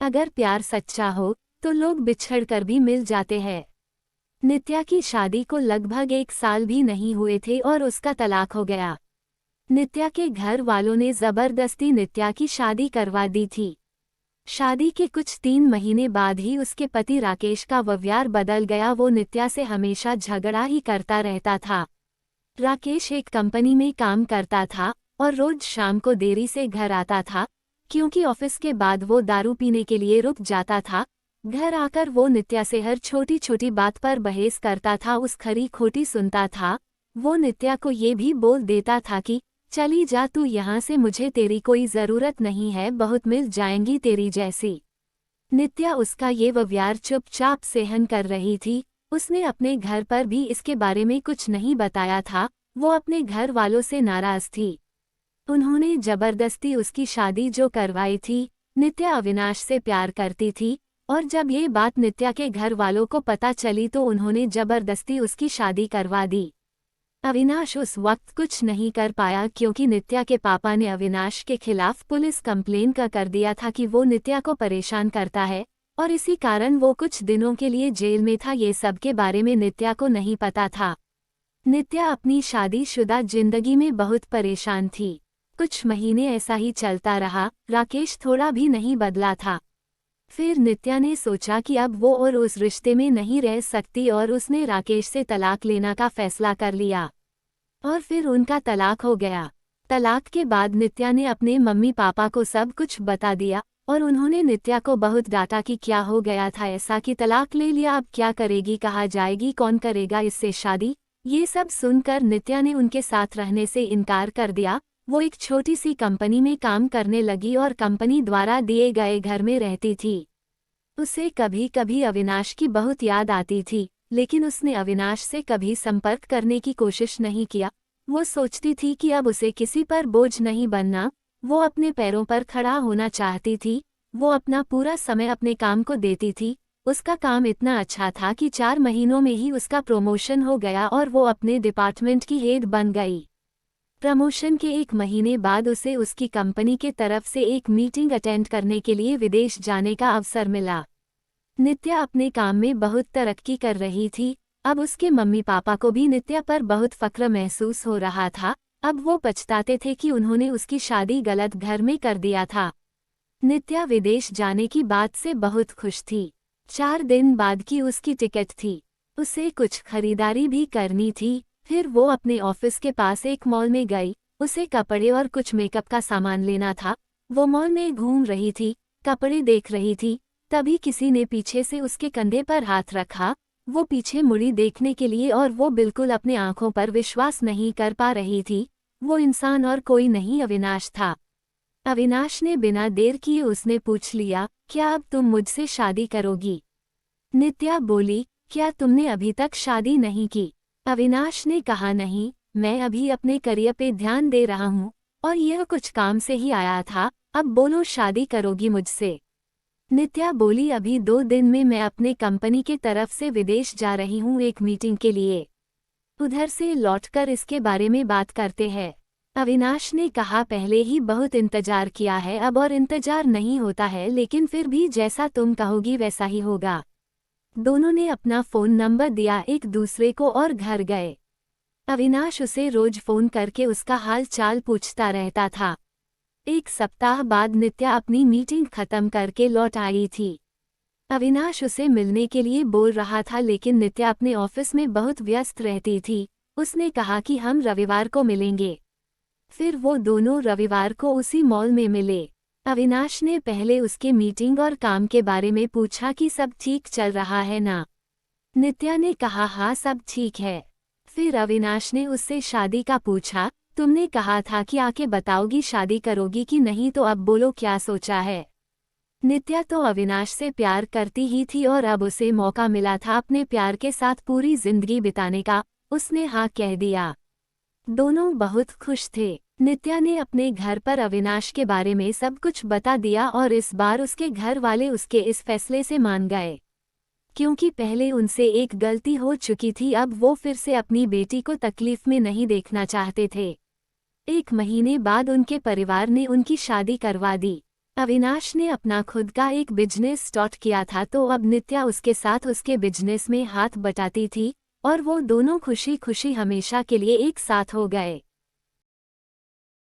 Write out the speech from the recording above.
अगर प्यार सच्चा हो तो लोग बिछड़ कर भी मिल जाते हैं। नित्या की शादी को लगभग 1 साल भी नहीं हुए थे और उसका तलाक हो गया। नित्या के घर वालों ने जबरदस्ती नित्या की शादी करवा दी थी। शादी के कुछ 3 महीने बाद ही उसके पति राकेश का व्यवहार बदल गया। वो नित्या से हमेशा झगड़ा ही करता रहता था। राकेश एक कंपनी में काम करता था और रोज शाम को देरी से घर आता था, क्योंकि ऑफिस के बाद वो दारू पीने के लिए रुक जाता था। घर आकर वो नित्या से हर छोटी छोटी बात पर बहस करता था, उस खरी खोटी सुनता था। वो नित्या को ये भी बोल देता था कि चली जा तू यहाँ से, मुझे तेरी कोई ज़रूरत नहीं है, बहुत मिल जाएंगी तेरी जैसी। नित्या उसका ये व्यवहार चुपचाप सहन कर रही थी। उसने अपने घर पर भी इसके बारे में कुछ नहीं बताया था। वो अपने घर वालों से नाराज थी। उन्होंने जबरदस्ती उसकी शादी जो करवाई थी। नित्या अविनाश से प्यार करती थी और जब ये बात नित्या के घर वालों को पता चली तो उन्होंने जबरदस्ती उसकी शादी करवा दी। अविनाश उस वक्त कुछ नहीं कर पाया, क्योंकि नित्या के पापा ने अविनाश के खिलाफ पुलिस कंप्लेन कर दिया था कि वो नित्या को परेशान करता है और इसी कारण वो कुछ दिनों के लिए जेल में था। ये सब के बारे में नित्या को नहीं पता था। नित्या अपनी शादीशुदा जिंदगी में बहुत परेशान थी। कुछ महीने ऐसा ही चलता रहा। राकेश थोड़ा भी नहीं बदला था। फिर नित्या ने सोचा कि अब वो और उस रिश्ते में नहीं रह सकती और उसने राकेश से तलाक लेने का फैसला कर लिया और फिर उनका तलाक हो गया। तलाक के बाद नित्या ने अपने मम्मी पापा को सब कुछ बता दिया और उन्होंने नित्या को बहुत डांटा कि क्या हो गया था ऐसा कि तलाक ले लिया, अब क्या करेगी, कहाँ जाएगी, कौन करेगा इससे शादी। ये सब सुनकर नित्या ने उनके साथ रहने से इनकार कर दिया। वो एक छोटी सी कंपनी में काम करने लगी और कंपनी द्वारा दिए गए घर में रहती थी। उसे कभी कभी अविनाश की बहुत याद आती थी, लेकिन उसने अविनाश से कभी संपर्क करने की कोशिश नहीं किया। वो सोचती थी कि अब उसे किसी पर बोझ नहीं बनना। वो अपने पैरों पर खड़ा होना चाहती थी। वो अपना पूरा समय अपने काम को देती थी। उसका काम इतना अच्छा था कि 4 महीनों में ही उसका प्रमोशन हो गया और वो अपने डिपार्टमेंट की हेड बन गई। प्रमोशन के 1 महीने बाद उसे उसकी कंपनी के तरफ से एक मीटिंग अटेंड करने के लिए विदेश जाने का अवसर मिला। नित्या अपने काम में बहुत तरक्की कर रही थी। अब उसके मम्मी पापा को भी नित्या पर बहुत फक्र महसूस हो रहा था। अब वो पछताते थे कि उन्होंने उसकी शादी गलत घर में कर दिया था। नित्या विदेश जाने की बात से बहुत खुश थी। 4 दिन बाद की उसकी टिकट थी। उसे कुछ खरीदारी भी करनी थी। फिर वो अपने ऑफिस के पास एक मॉल में गई। उसे कपड़े और कुछ मेकअप का सामान लेना था। वो मॉल में घूम रही थी, कपड़े देख रही थी, तभी किसी ने पीछे से उसके कंधे पर हाथ रखा। वो पीछे मुड़ी देखने के लिए और वो बिल्कुल अपने आंखों पर विश्वास नहीं कर पा रही थी। वो इंसान और कोई नहीं, अविनाश था। अविनाश ने बिना देर किए उसने पूछ लिया, क्या अब तुम मुझसे शादी करोगी? नित्या बोली, क्या तुमने अभी तक शादी नहीं की? अविनाश ने कहा, नहीं, मैं अभी अपने करियर पे ध्यान दे रहा हूँ और यह कुछ काम से ही आया था। अब बोलो, शादी करोगी मुझसे? नित्या बोली, अभी 2 दिन में मैं अपने कंपनी के तरफ से विदेश जा रही हूँ एक मीटिंग के लिए। उधर से लौटकर इसके बारे में बात करते हैं। अविनाश ने कहा, पहले ही बहुत इंतजार किया है, अब और इंतजार नहीं होता है, लेकिन फिर भी जैसा तुम कहोगी वैसा ही होगा। दोनों ने अपना फ़ोन नंबर दिया एक दूसरे को और घर गए। अविनाश उसे रोज फ़ोन करके उसका हाल चाल पूछता रहता था। 1 सप्ताह बाद नित्या अपनी मीटिंग खत्म करके लौट आई थी। अविनाश उसे मिलने के लिए बोल रहा था, लेकिन नित्या अपने ऑफिस में बहुत व्यस्त रहती थी। उसने कहा कि हम रविवार को मिलेंगे। फिर वो दोनों रविवार को उसी मॉल में मिले। अविनाश ने पहले उसके मीटिंग और काम के बारे में पूछा कि सब ठीक चल रहा है ना? नित्या ने कहा, हाँ सब ठीक है। फिर अविनाश ने उससे शादी का पूछा। तुमने कहा था कि आके बताओगी शादी करोगी कि नहीं, तो अब बोलो क्या सोचा है? नित्या तो अविनाश से प्यार करती ही थी और अब उसे मौका मिला था अपने प्यार के साथ पूरी जिंदगी बिताने का। उसने हाँ कह दिया। दोनों बहुत खुश थे। नित्या ने अपने घर पर अविनाश के बारे में सब कुछ बता दिया और इस बार उसके घर वाले उसके इस फैसले से मान गए, क्योंकि पहले उनसे एक गलती हो चुकी थी। अब वो फिर से अपनी बेटी को तकलीफ में नहीं देखना चाहते थे। 1 महीने बाद उनके परिवार ने उनकी शादी करवा दी। अविनाश ने अपना खुद का एक बिजनेस स्टार्ट किया था, तो अब नित्या उसके साथ उसके बिजनेस में हाथ बटाती थी और वो दोनों खुशी खुशी हमेशा के लिए एक साथ हो गए।